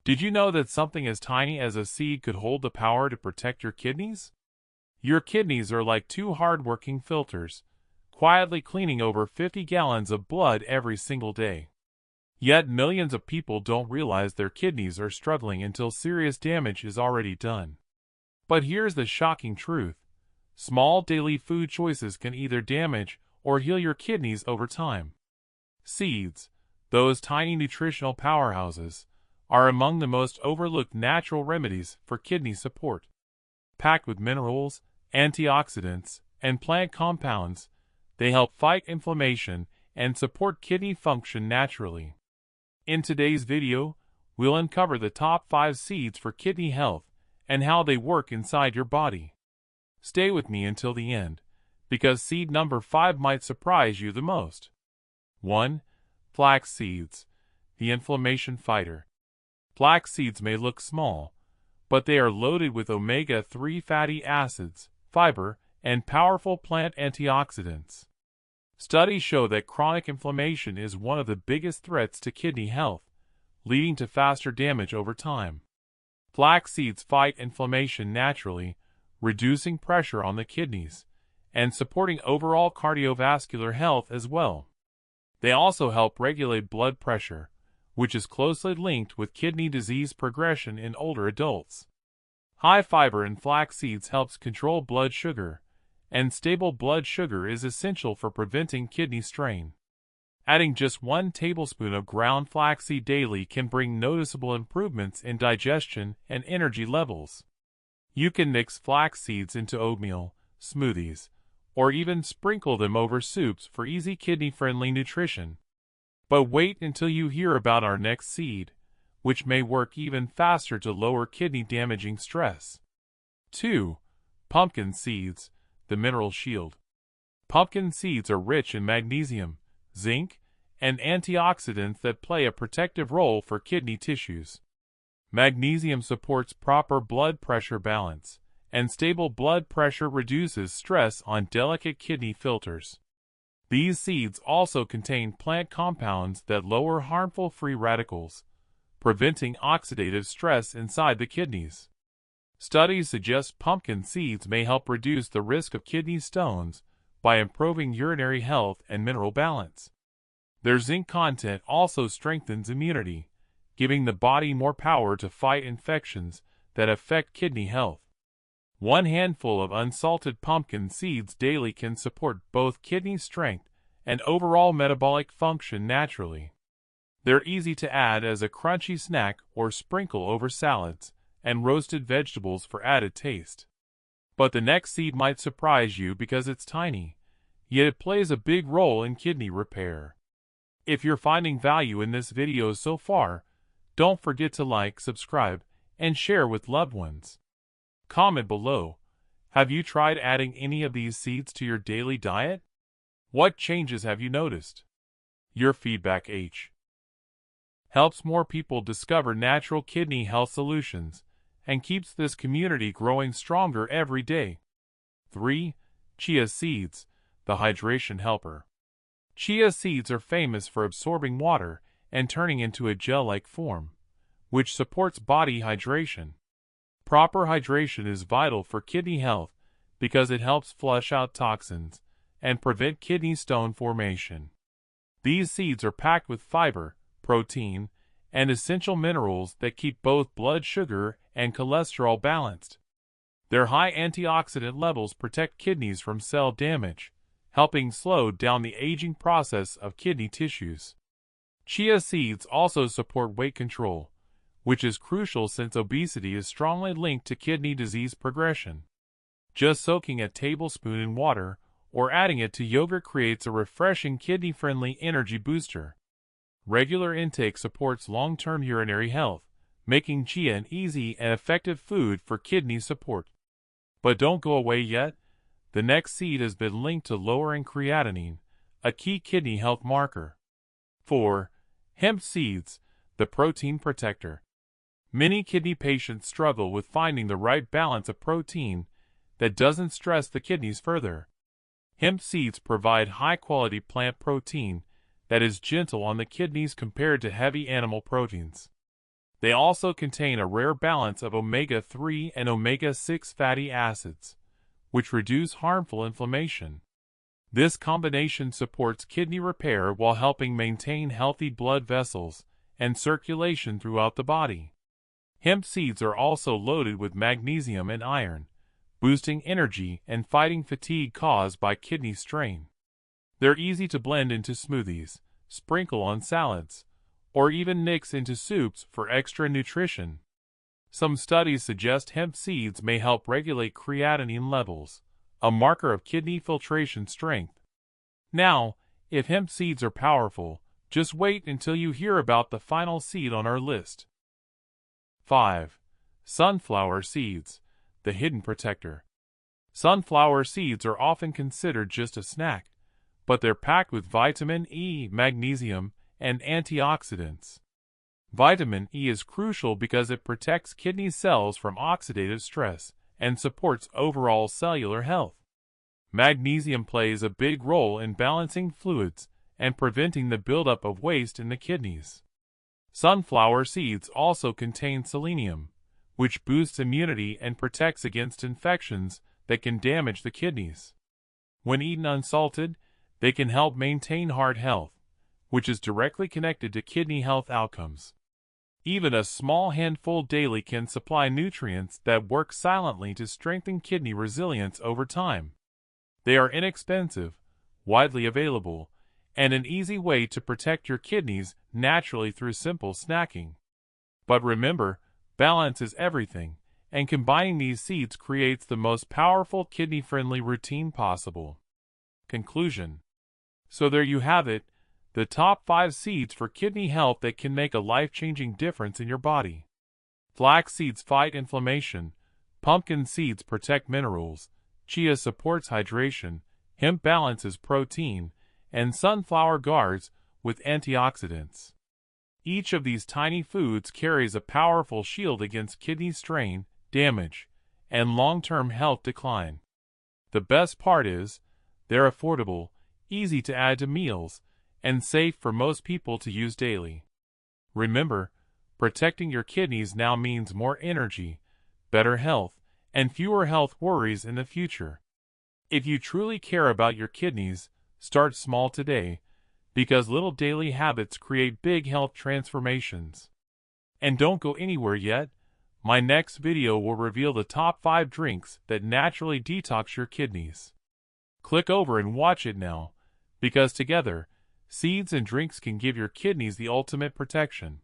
Did you know that something as tiny as a seed could hold the power to protect your kidneys? Your kidneys are like two hard-working filters, quietly cleaning over 50 gallons of blood every single day. Yet millions of people don't realize their kidneys are struggling until serious damage is already done. But here's the shocking truth. Small daily food choices can either damage or heal your kidneys over time. Seeds, those tiny nutritional powerhouses, are among the most overlooked natural remedies for kidney support. Packed with minerals, antioxidants, and plant compounds, they help fight inflammation and support kidney function naturally. In today's video, we'll uncover the top 5 seeds for kidney health and how they work inside your body. Stay with me until the end, because seed number 5 might surprise you the most. 1. Flaxseeds, the inflammation fighter. Flaxseeds may look small, but they are loaded with omega-3 fatty acids, fiber, and powerful plant antioxidants. Studies show that chronic inflammation is one of the biggest threats to kidney health, leading to faster damage over time. Flax seeds fight inflammation naturally, reducing pressure on the kidneys, and supporting overall cardiovascular health as well. They also help regulate blood pressure, which is closely linked with kidney disease progression in older adults. High fiber in flax seeds helps control blood sugar, and stable blood sugar is essential for preventing kidney strain. Adding just 1 tablespoon of ground flaxseed daily can bring noticeable improvements in digestion and energy levels. You can mix flax seeds into oatmeal, smoothies, or even sprinkle them over soups for easy kidney-friendly nutrition. But wait until you hear about our next seed, which may work even faster to lower kidney-damaging stress. 2. Pumpkin seeds, the mineral shield. Pumpkin seeds are rich in magnesium, zinc, and antioxidants that play a protective role for kidney tissues. Magnesium supports proper blood pressure balance, and stable blood pressure reduces stress on delicate kidney filters. These seeds also contain plant compounds that lower harmful free radicals, preventing oxidative stress inside the kidneys. Studies suggest pumpkin seeds may help reduce the risk of kidney stones by improving urinary health and mineral balance. Their zinc content also strengthens immunity, giving the body more power to fight infections that affect kidney health. 1 handful of unsalted pumpkin seeds daily can support both kidney strength and overall metabolic function naturally. They're easy to add as a crunchy snack or sprinkle over salads and roasted vegetables for added taste. But the next seed might surprise you because it's tiny, yet it plays a big role in kidney repair. If you're finding value in this video so far, don't forget to like, subscribe, and share with loved ones. Comment below, have you tried adding any of these seeds to your daily diet? What changes have you noticed? Your feedback helps more people discover natural kidney health solutions and keeps this community growing stronger every day. 3. Chia seeds, the hydration helper. Chia seeds are famous for absorbing water and turning into a gel-like form, which supports body hydration. Proper hydration is vital for kidney health because it helps flush out toxins and prevent kidney stone formation. These seeds are packed with fiber, protein, and essential minerals that keep both blood sugar and cholesterol balanced. Their high antioxidant levels protect kidneys from cell damage, helping slow down the aging process of kidney tissues. Chia seeds also support weight control, which is crucial since obesity is strongly linked to kidney disease progression. Just soaking a tablespoon in water or adding it to yogurt creates a refreshing kidney-friendly energy booster. Regular intake supports long-term urinary health, making chia an easy and effective food for kidney support. But don't go away yet. The next seed has been linked to lowering creatinine, a key kidney health marker. 4. Hemp seeds, the protein protector. Many kidney patients struggle with finding the right balance of protein that doesn't stress the kidneys further. Hemp seeds provide high-quality plant protein that is gentle on the kidneys compared to heavy animal proteins. They also contain a rare balance of omega-3 and omega-6 fatty acids, which reduce harmful inflammation. This combination supports kidney repair while helping maintain healthy blood vessels and circulation throughout the body. Hemp seeds are also loaded with magnesium and iron, boosting energy and fighting fatigue caused by kidney strain. They're easy to blend into smoothies, sprinkle on salads, or even mix into soups for extra nutrition. Some studies suggest hemp seeds may help regulate creatinine levels, a marker of kidney filtration strength. Now, if hemp seeds are powerful, just wait until you hear about the final seed on our list. 5. Sunflower seeds, the hidden protector. Sunflower seeds are often considered just a snack, but they're packed with vitamin E, magnesium, and antioxidants. Vitamin E is crucial because it protects kidney cells from oxidative stress and supports overall cellular health. Magnesium plays a big role in balancing fluids and preventing the buildup of waste in the kidneys. Sunflower seeds also contain selenium, which boosts immunity and protects against infections that can damage the kidneys. When eaten unsalted, they can help maintain heart health, which is directly connected to kidney health outcomes. Even a small handful daily can supply nutrients that work silently to strengthen kidney resilience over time. They are inexpensive, widely available, and an easy way to protect your kidneys naturally through simple snacking. But remember, balance is everything, and combining these seeds creates the most powerful kidney-friendly routine possible. Conclusion. So there you have it, the top 5 seeds for kidney health that can make a life-changing difference in your body. Flax seeds fight inflammation, pumpkin seeds protect minerals, chia supports hydration, hemp balances protein, and sunflower guards with antioxidants. Each of these tiny foods carries a powerful shield against kidney strain, damage, and long-term health decline. The best part is, they're affordable, easy to add to meals, and safe for most people to use daily. Remember, protecting your kidneys now means more energy, better health, and fewer health worries in the future. If you truly care about your kidneys, start small today, because little daily habits create big health transformations. And don't go anywhere yet. My next video will reveal the top 5 drinks that naturally detox your kidneys. Click over and watch it now, because together, seeds and drinks can give your kidneys the ultimate protection.